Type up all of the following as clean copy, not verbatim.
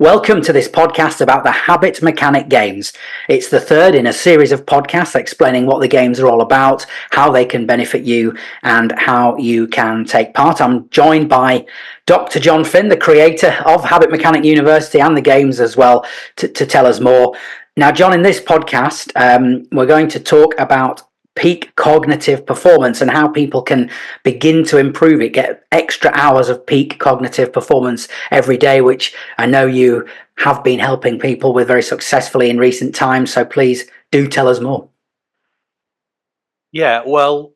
Welcome to this podcast about the habit mechanic games. It's the third in a series of podcasts explaining what the games are all about, how they can benefit you, and how you can take part. I'm joined by Dr. Jon Finn, the creator of Habit Mechanic University and the games as well, to tell us more. Now, Jon, in this podcast, we're going to talk about peak cognitive performance and how people can begin to improve it, get extra hours of peak cognitive performance every day, which I know you have been helping people with very successfully in recent times. So please do tell us more. Yeah, well,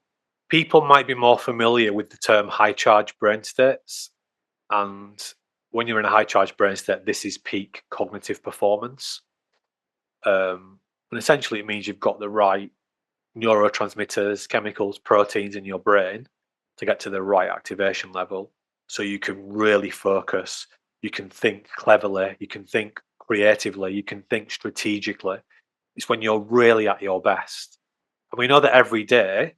people might be more familiar with the term high charge brain states. And when you're in a high charge brain state, this is peak cognitive performance. And essentially, it means you've got the right neurotransmitters, chemicals, proteins in your brain to get to the right activation level. So you can really focus, you can think cleverly, you can think creatively, you can think strategically. It's when you're really at your best. And we know that every day,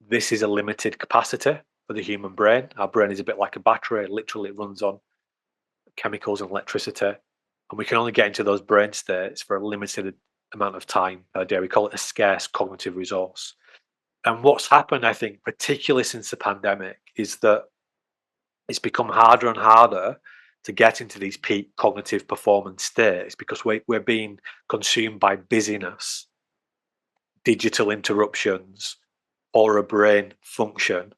this is a limited capacity for the human brain. Our brain is a bit like a battery, literally, it runs on chemicals and electricity. And we can only get into those brain states for a limited amount of time per day. We call it a scarce cognitive resource. And what's happened, I think, particularly since the pandemic, is that it's become harder and harder to get into these peak cognitive performance states because we're being consumed by busyness, digital interruptions, or a brain function,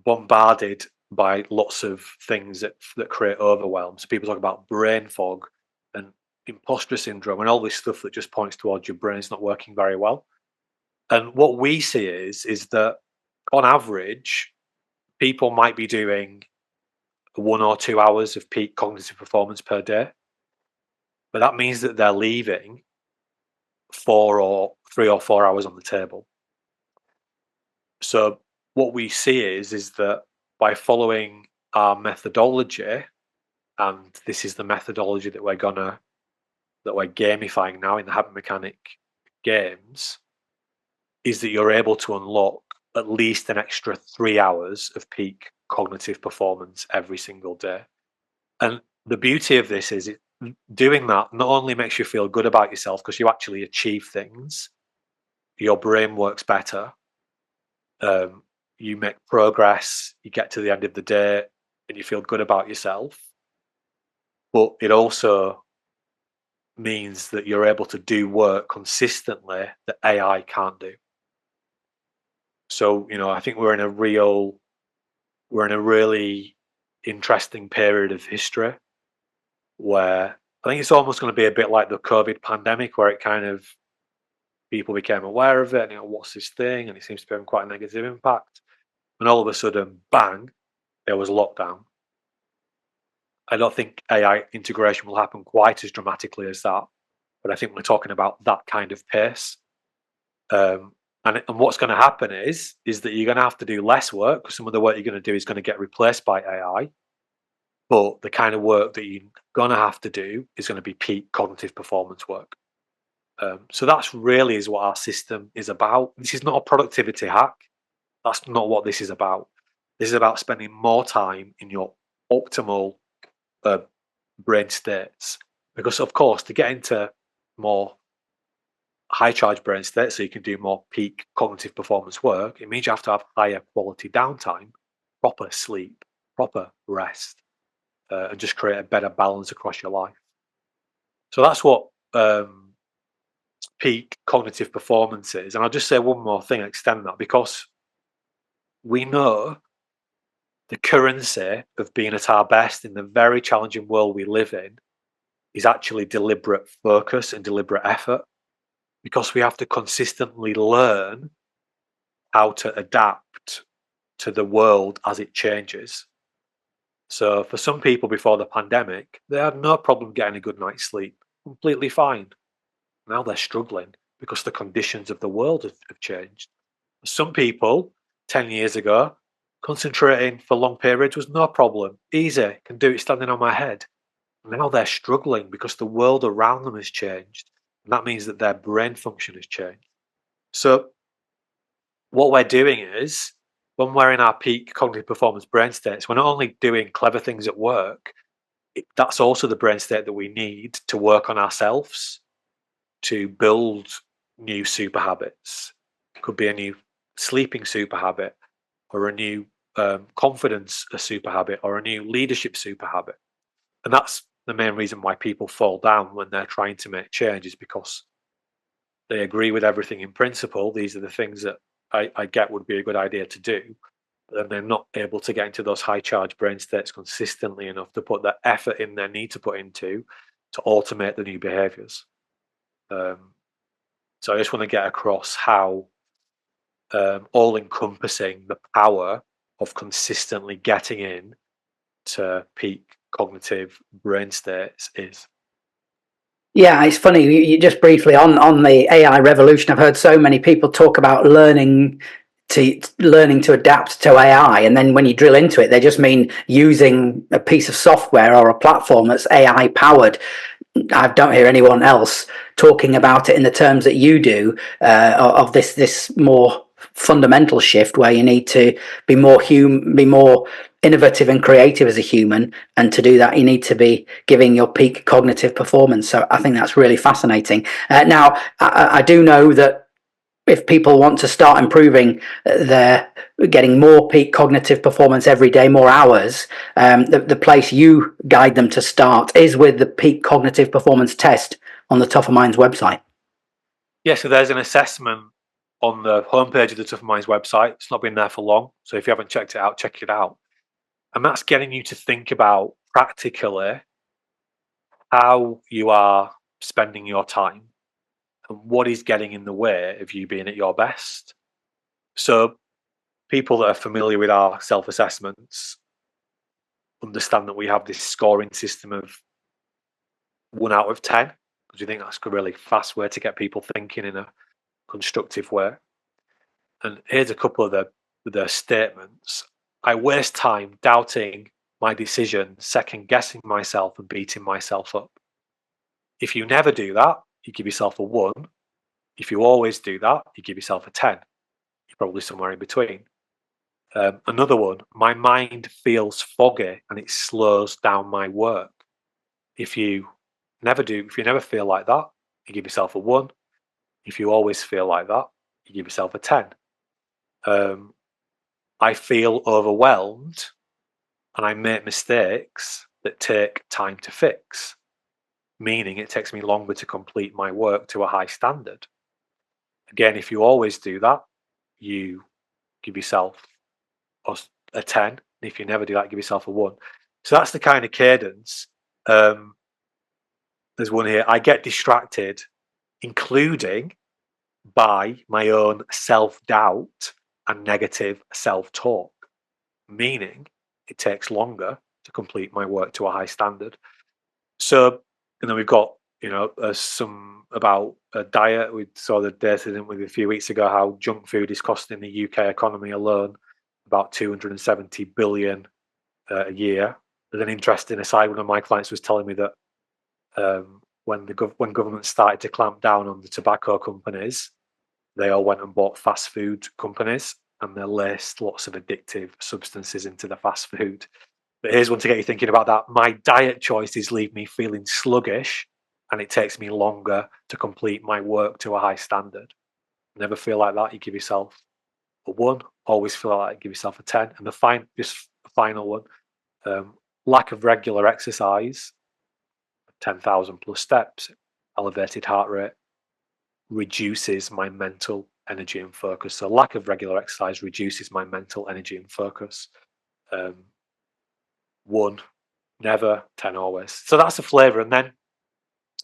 bombarded by lots of things that create overwhelm. So people talk about brain fog and imposter syndrome and all this stuff that just points towards your brain's not working very well. And what we see is that on average, people might be doing 1 or 2 hours of peak cognitive performance per day, but that means that they're leaving 3 or 4 hours on the table. So what we see is that by following our methodology, and this is the methodology that we're gamifying now in the habit mechanic games, is that you're able to unlock at least an extra 3 hours of peak cognitive performance every single day. And the beauty of this is doing that not only makes you feel good about yourself because you actually achieve things, your brain works better, you make progress, you get to the end of the day and you feel good about yourself, but it also means that you're able to do work consistently that AI can't do. So, I think we're in a really interesting period of history where I think it's almost going to be a bit like the COVID pandemic, where it kind of people became aware of it and what's this thing, and it seems to be having quite a negative impact. And all of a sudden, bang, there was lockdown. I don't think AI integration will happen quite as dramatically as that, but I think we're talking about that kind of pace. And what's going to happen is that you're going to have to do less work because some of the work you're going to do is going to get replaced by AI. But the kind of work that you're going to have to do is going to be peak cognitive performance work. So that's really is what our system is about. This is not a productivity hack. That's not what this is about. This is about spending more time in your optimal brain states. Because, of course, to get into more high charge brain states so you can do more peak cognitive performance work, it means you have to have higher quality downtime, proper sleep, proper rest, and just create a better balance across your life. So that's what peak cognitive performance is. And I'll just say one more thing and extend that, because we know the currency of being at our best in the very challenging world we live in is actually deliberate focus and deliberate effort, because we have to consistently learn how to adapt to the world as it changes. So for some people before the pandemic, they had no problem getting a good night's sleep, completely fine. Now they're struggling because the conditions of the world have changed. Some people 10 years ago, concentrating for long periods was no problem, easy, can do it standing on my head. Now they're struggling because the world around them has changed. And that means that their brain function has changed. So what we're doing is, when we're in our peak cognitive performance brain states, we're not only doing clever things at work, that's also the brain state that we need to work on ourselves, to build new super habits. It could be a new sleeping super habit, or a new confidence super habit, or a new leadership super habit. And that's the main reason why people fall down when they're trying to make change, is because they agree with everything in principle. These are the things that I get would be a good idea to do, but then they're not able to get into those high charge brain states consistently enough to put the effort in they need to put into to automate the new behaviors. So I just want to get across how all encompassing the power of consistently getting in to peak cognitive brain states is. Yeah, it's funny. You just briefly on the AI revolution. I've heard so many people talk about learning to adapt to AI, and then when you drill into it, they just mean using a piece of software or a platform that's AI powered. I don't hear anyone else talking about it in the terms that you do, of this more fundamental shift where you need to be more innovative and creative as a human, and to do that you need to be giving your peak cognitive performance. So I think that's really fascinating. Now I do know that if people want to start improving their getting more peak cognitive performance every day, more hours, the place you guide them to start is with the peak cognitive performance test on the Tougher Minds website. Yeah, so there's an assessment on the homepage of the Tougher Minds website. It's not been there for long, so if you haven't checked it out, check it out. And that's getting you to think about practically how you are spending your time and what is getting in the way of you being at your best. So people that are familiar with our self-assessments understand that we have this scoring system of 1 out of 10, because we think that's a really fast way to get people thinking in a constructive way. And here's a couple of the statements. I waste time doubting my decision, second guessing myself and beating myself up. If you never do that, you give yourself a 1. If you always do that, you give yourself a 10. You're probably somewhere in between. Another one, my mind feels foggy and it slows down my work. If you never feel like that, you give yourself a 1. If you always feel like that, you give yourself a 10. I feel overwhelmed and I make mistakes that take time to fix, meaning it takes me longer to complete my work to a high standard. Again, if you always do that, you give yourself a 10. And if you never do that, give yourself a 1. So that's the kind of cadence. There's one here. I get distracted, including by my own self-doubt and negative self-talk, meaning it takes longer to complete my work to a high standard. So, and then we've got, some about a diet. We saw the data, didn't we, a few weeks ago, how junk food is costing the UK economy alone about 270 billion a year. There's an interesting aside. One of my clients was telling me that when government started to clamp down on the tobacco companies, they all went and bought fast food companies, and they laced lots of addictive substances into the fast food. But here's one to get you thinking about that. My diet choices leave me feeling sluggish, and it takes me longer to complete my work to a high standard. Never feel like that, you give yourself a 1. Always feel like that, give yourself a 10. And the final one, lack of regular exercise, 10,000 plus steps, elevated heart rate, reduces my mental energy and focus. So lack of regular exercise reduces my mental energy and focus. 1, never, 10, always. So that's a flavour. And then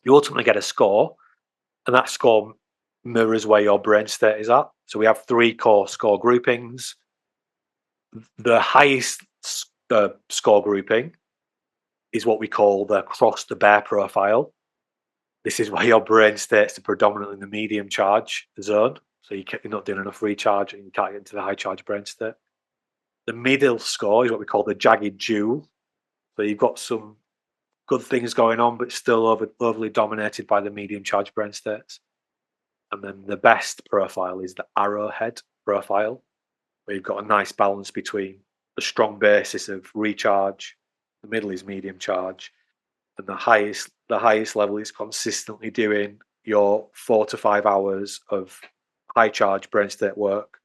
you ultimately get a score, and that score mirrors where your brain state is at. So we have 3 core score groupings. The highest score grouping is what we call the cross the bear profile. This is where your brain states are predominantly in the medium charge zone. So you're not doing enough recharge and you can't get into the high charge brain state. The middle score is what we call the jagged jewel. So you've got some good things going on, but still overly dominated by the medium charge brain states. And then the best profile is the arrowhead profile, where you've got a nice balance between the strong basis of recharge, the middle is medium charge, and the highest level is consistently doing your 4 to 5 hours of high charge brain state work,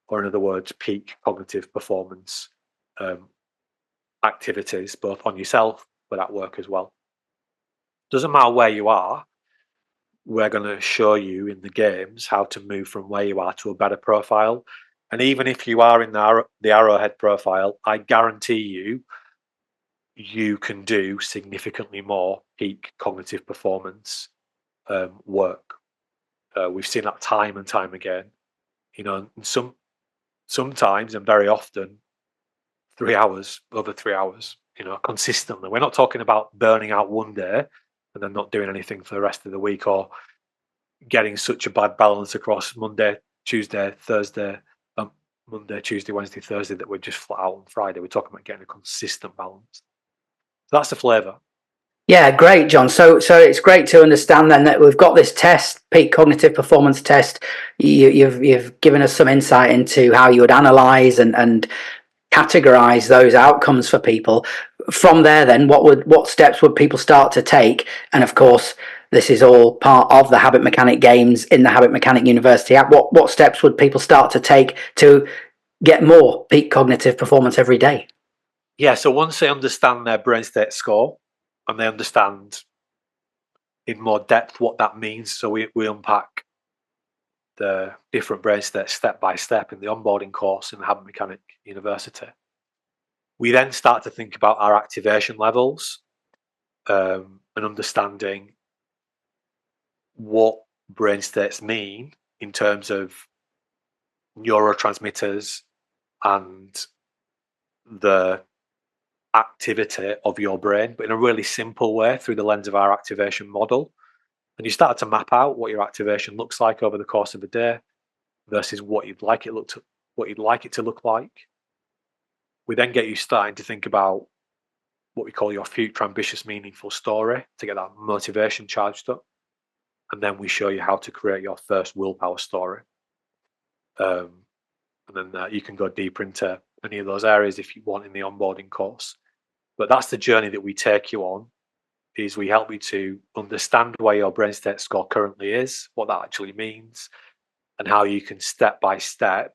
or in other words, peak cognitive performance activities, both on yourself but at work as well. Doesn't matter where you are, we're going to show you in the games how to move from where you are to a better profile. And even if you are in the arrowhead profile, I guarantee you can do significantly more peak cognitive performance work. We've seen that time and time again. And sometimes and very often, 3 hours, over 3 hours, consistently. We're not talking about burning out one day and then not doing anything for the rest of the week, or getting such a bad balance across Monday, Tuesday, Thursday, Monday, Tuesday, Wednesday, Thursday, that we're just flat out on Friday. We're talking about getting a consistent balance. So that's the flavour. Yeah, great, John. So it's great to understand then that we've got this test, peak cognitive performance test. You've given us some insight into how you would analyze and categorize those outcomes for people. From there, then, what steps would people start to take? And of course, this is all part of the Habit Mechanic games in the Habit Mechanic University app. What steps would people start to take to get more peak cognitive performance every day? Yeah, so once they understand their brain state score and they understand in more depth what that means, so we unpack the different brain states step by step in the onboarding course in the Habit Mechanic University. We then start to think about our activation levels and understanding what brain states mean in terms of neurotransmitters and the activity of your brain, but in a really simple way through the lens of our activation model. And you start to map out what your activation looks like over the course of a day versus what you'd like it to look like. We then get you starting to think about what we call your future ambitious, meaningful story to get that motivation charged up. And then we show you how to create your first willpower story. And then you can go deeper into any of those areas if you want in the onboarding course. But that's the journey that we take you on, is we help you to understand where your brain state score currently is, what that actually means, and how you can step by step,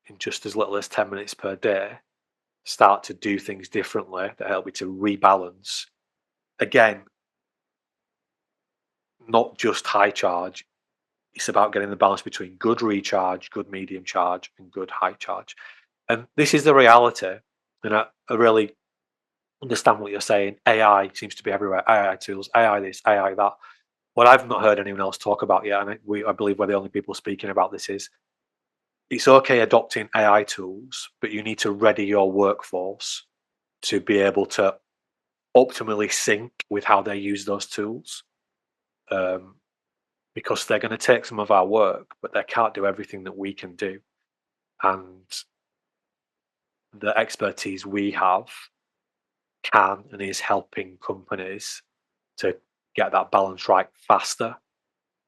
in just as little as 10 minutes per day, start to do things differently that help you to rebalance. Again, not just high charge. It's about getting the balance between good recharge, good medium charge, and good high charge. And this is the reality. And I really understand what you're saying. AI seems to be everywhere. AI tools, AI this, AI that. What I've not heard anyone else talk about yet, and I believe we're the only people speaking about this, is it's okay adopting AI tools, but you need to ready your workforce to be able to optimally sync with how they use those tools. Because they're going to take some of our work, but they can't do everything that we can do. And the expertise we have can and is helping companies to get that balance right faster,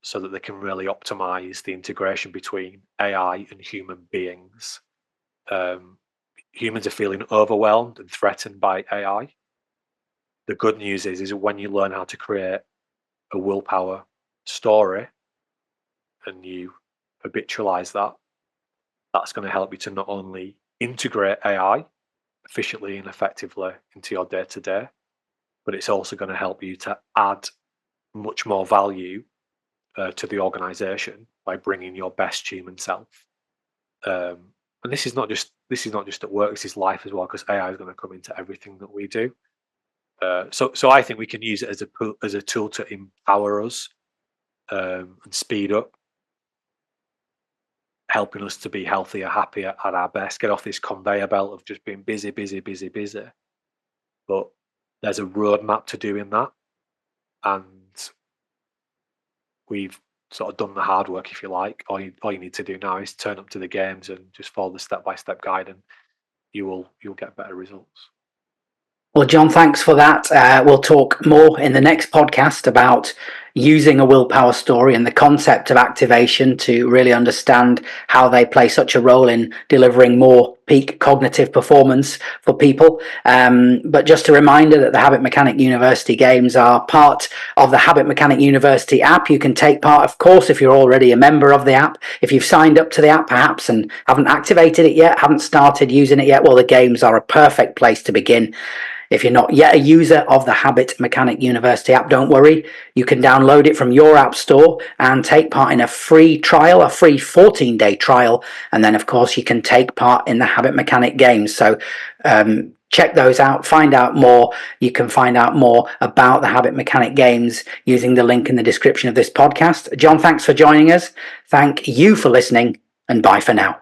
so that they can really optimize the integration between AI and human beings. Humans are feeling overwhelmed and threatened by AI. The good news is when you learn how to create a willpower story and you habitualize that, that's going to help you to not only integrate AI efficiently and effectively into your day-to-day, but it's also going to help you to add much more value to the organization by bringing your best human self. And this is not just at work, this is life as well, because AI is going to come into everything that we do. So I think we can use it as a tool to empower us and speed up, helping us to be healthier, happier, at our best, get off this conveyor belt of just being busy. But there's a roadmap to doing that, and we've sort of done the hard work, if you like. All you need to do now is turn up to the games and just follow the step-by-step guide, and you'll get better results. Well, John, thanks for that. We'll talk more in the next podcast about using a willpower story and the concept of activation to really understand how they play such a role in delivering more peak cognitive performance for people. But just a reminder that the Habit Mechanic University games are part of the Habit Mechanic University app. You can take part, of course, if you're already a member of the app. If you've signed up to the app perhaps and haven't activated it yet, haven't started using it yet, well, the games are a perfect place to begin. If you're not yet a user of the Habit Mechanic University app, don't worry. You can download it from your app store and take part in a free trial, a free 14-day trial. And then, of course, you can take part in the Habit Mechanic games. So check those out, find out more. You can find out more about the Habit Mechanic games using the link in the description of this podcast. Jon, thanks for joining us. Thank you for listening, and bye for now.